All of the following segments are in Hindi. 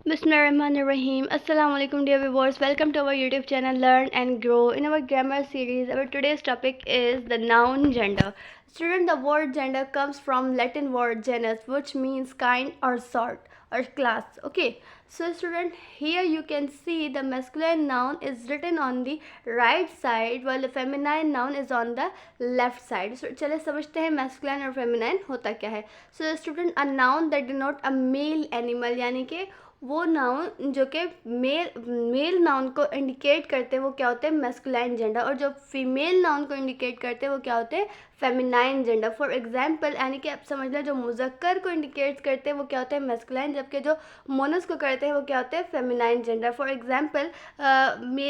Bismillahirrahmanirrahim. Assalamu alaikum dear viewers. Welcome to our YouTube channel Learn and Grow. In our grammar series, our today's topic is the noun gender. Student, the word gender comes from Latin word genus, which means kind or sort or class. Okay. So student, here you can see the masculine noun is written on the right side while the feminine noun is on the left side. So चले समझते हैं masculine और feminine होता क्या है. So student, a noun that denote a male animal यानी कि वो नाउन जो कि मेल नाउन को इंडिकेट करते हैं वो क्या होते हैं मैस्कुलाइन जेंडर, और जो फीमेल नाउन को इंडिकेट करते हैं वो क्या होते हैं फेमिनाइन जेंडर. फॉर एग्जांपल यानी कि आप समझ लें जो मुजक्कर को इंडिकेट करते हैं वो क्या होते हैं मैस्कुलाइन, जबकि जो मोनस को करते हैं वो क्या होते हैं feminine gender. For example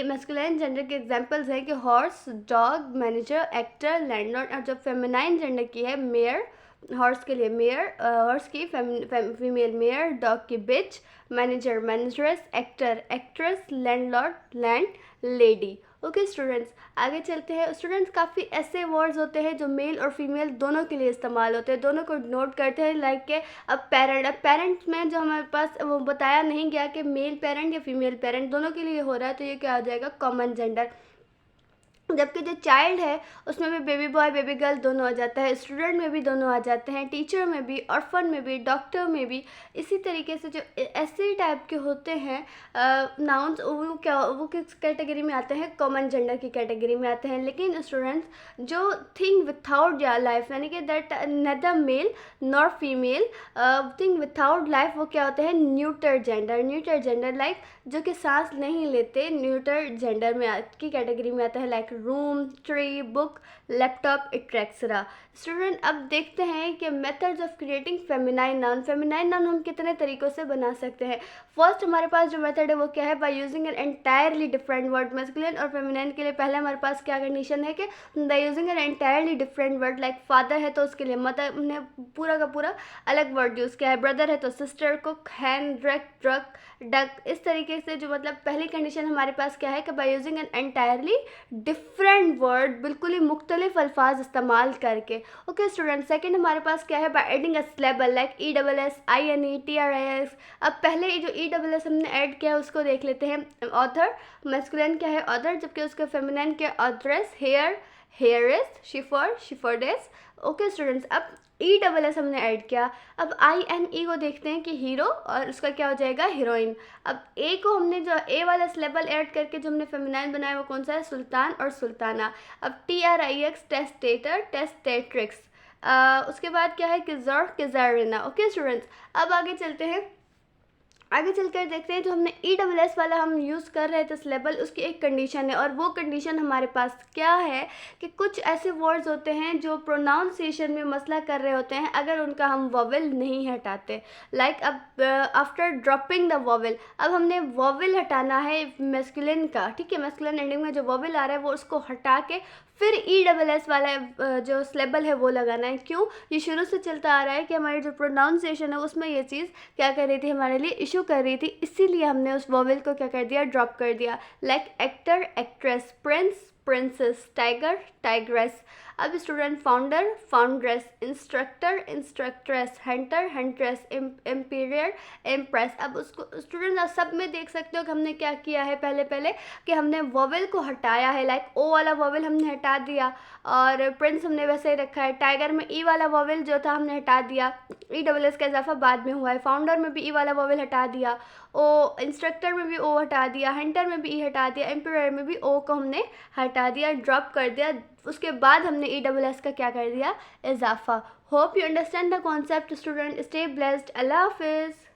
masculine gender के एग्जांपल्स हैं कि horse, dog, manager, actor, landlord. और जो फेमिनाइन जेंडर की है मेयर, हॉर्स के लिए मेयर, हॉर्स की फीमेल मेयर, डॉग की bitch, manager manageress, actor actress, landlord landlady. Okay students, आगे चलते हैं. स्टूडेंट्स, काफ़ी ऐसे वर्ड्स होते हैं जो मेल और फीमेल दोनों के लिए इस्तेमाल होते हैं, दोनों को नोट करते हैं. लाइक के अब पेरेंट में जो हमारे पास वो बताया नहीं गया कि मेल पेरेंट या फीमेल पेरेंट दोनों के लिए हो रहा है, तो ये क्या हो जाएगा कॉमन जेंडर. जबकि जो चाइल्ड है उसमें भी बेबी बॉय बेबी गर्ल दोनों आ जाता है, स्टूडेंट में भी दोनों आ जाते हैं, टीचर में भी, ऑर्फन में भी, डॉक्टर में भी. इसी तरीके से जो ऐसे टाइप के होते हैं नाउन्स वो किस कैटेगरी में आते हैं कॉमन जेंडर की कैटेगरी में आते हैं. लेकिन स्टूडेंट्स जो थिंग विथआउट लाइफ यानी कि that neither male nor female thing without life वो क्या होते हैं न्यूटर जेंडर लाइक जो कि सांस नहीं लेते न्यूटर जेंडर में की कैटेगरी में आता है. Like room, tree, book, laptop, etcetera. Student, अब देखते हैं कि methods of creating feminine noun हम कितने तरीक़ों से बना सकते हैं. फर्स्ट हमारे पास जो मेथड है वो क्या है, by using an entirely different word. Masculine और फेमिनाइन के लिए पहले हमारे पास क्या कंडीशन है कि by using an entirely different word. Like father है तो उसके लिए मदर, हमने पूरा का पूरा अलग वर्ड यूज़ किया है. ब्रदर है तो सिस्टर, कुक, हैन, ट्रक, डक. इस तरीके से जो मतलब पहली कंडीशन हमारे पास क्या है कि by using an entirely different word, बिल्कुल ही मुख्तलिफ अल्फाज इस्तेमाल करके. ओके स्टूडेंट, सेकंड हमारे पास क्या है, by adding a syllable like ESS, TRIS. अब पहले जो ESS हमने ऐड किया है उसको देख लेते हैं. ऑथर, मैस्कुलिन क्या है ऑथर, जबकि उसका फेमिनिन क्या है ऑथरेस. हेयरिस्ट, शिफर्डेस. ओके स्टूडेंट्स, अब ESS हमने ऐड किया. अब INE को देखते हैं कि हीरो, और उसका क्या हो जाएगा हीरोइन. अब ए को हमने जो ए वाला सिलेबल ऐड करके जो हमने फेमिनाइन बनाया वो कौन सा है, सुल्तान और सुल्ताना. अब TRIX, टेस्टेटर, टेस्टेट्रिक्स. उसके बाद क्या है, किजरिना. ओके स्टूडेंट्स, अब आगे चलते हैं. आगे चलकर देखते हैं जो हमने ESS वाला हम यूज़ कर रहे थे सिलेबल, उसकी एक कंडीशन है, और वो कंडीशन हमारे पास क्या है कि कुछ ऐसे वर्ड्स होते हैं जो प्रोनाउंसिएशन में मसला कर रहे होते हैं अगर उनका हम वॉवेल नहीं हटाते. लाइक अब आफ्टर ड्रॉपिंग द वॉवेल, अब हमने वॉवेल हटाना है मैस्कुलिन का. ठीक है, मैस्कुलिन एंडिंग में जो वॉवेल आ रहा है वो उसको हटा के फिर ESS वाला जो सिलेबल है वो लगाना है. क्यों, ये शुरू से चलता आ रहा है कि हमारी जो प्रोनाउंसिएशन है उसमें ये चीज़ क्या कर रही थी, हमारे लिए इशू कर रही थी, इसीलिए हमने उस वॉवेल को क्या कर दिया, ड्रॉप कर दिया. Like actor, actress, prince, princess, tiger, tigress. अब student, founder, foundress, instructor, instructress, hunter, huntress, emperor, empress. अब उसको स्टूडेंट आप सब में देख सकते हो कि हमने क्या किया है, पहले कि हमने वॉवेल को हटाया है. लाइक ओ वाला वॉवेल हमने हटा दिया, और प्रिंस हमने वैसे ही रखा है. टाइगर में ई वाला वॉवेल जो था हमने हटा दिया, ESS का इजाफा बाद में हुआ है. फाउंडर में भी ई वाला वॉवेल हटा दिया, ओ इंस्ट्रक्टर में भी ओ हटा दिया, हंटर में भी ई हटा दिया, एम्पीरियर में भी ओ को हमने हटा दिया, ड्रॉप कर दिया. उसके बाद हमने ESS का क्या कर दिया, इजाफा. Hope you understand the concept student. Stay blessed. अल्लाह हाफिज़.